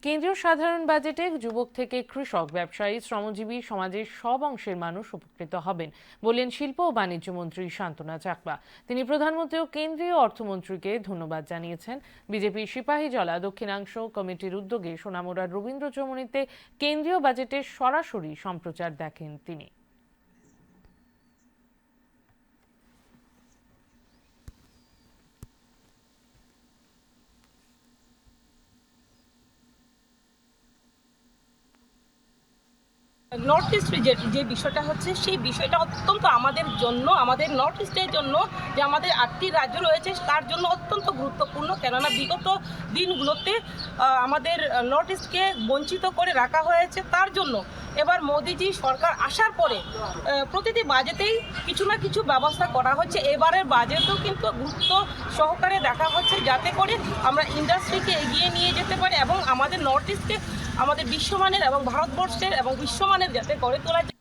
কেন্দ্রীয় সাধারণ বাজেটে যুবক থেকে কৃষক, ব্যবসায়ী, শ্রমজীবী সমাজের সব অংশের মানুষ উপকৃত হবেন বললেন শিল্প ও বাণিজ্য মন্ত্রী শান্তনা চাকমা। তিনি প্রধানমন্ত্রী ও কেন্দ্রীয় অর্থমন্ত্রীকে ধন্যবাদ জানিয়েছেন। বিজেপি সিপাহীজলা দক্ষিণাংশ কমিটির উদ্যোগে সোনামুড়ার রবীন্দ্র চৌমুহনীতে কেন্দ্রীয় বাজেটের সরাসরি সম্প্রচার দেখেন তিনি। নর্থ ইস্ট যে বিষয়টা হচ্ছে, সেই বিষয়টা অত্যন্ত আমাদের জন্য, আমাদের নর্থ ইস্টের জন্য, যে আমাদের 8টি রাজ্য রয়েছে তার জন্য অত্যন্ত গুরুত্বপূর্ণ। কেননা বিগত দিনগুলোতে আমাদের নর্থ ইস্টকে বঞ্চিত করে রাখা হয়েছে। তার জন্য এবার মোদিজি সরকার আসার পরে প্রতিটি বাজেটেই কিছু না কিছু ব্যবস্থা করা হচ্ছে। এবারের বাজেটও কিন্তু গুরুত্ব সহকারে দেখা হচ্ছে, যাতে করে আমরা ইন্ডাস্ট্রিকে এগিয়ে নিয়ে যেতে পারি এবং আমাদের নর্থ ইস্টকে আমাদের বিশ্বমানের এবং ভারতবর্ষের এবং বিশ্বমানের যাতে গড়ে তোলা যায়।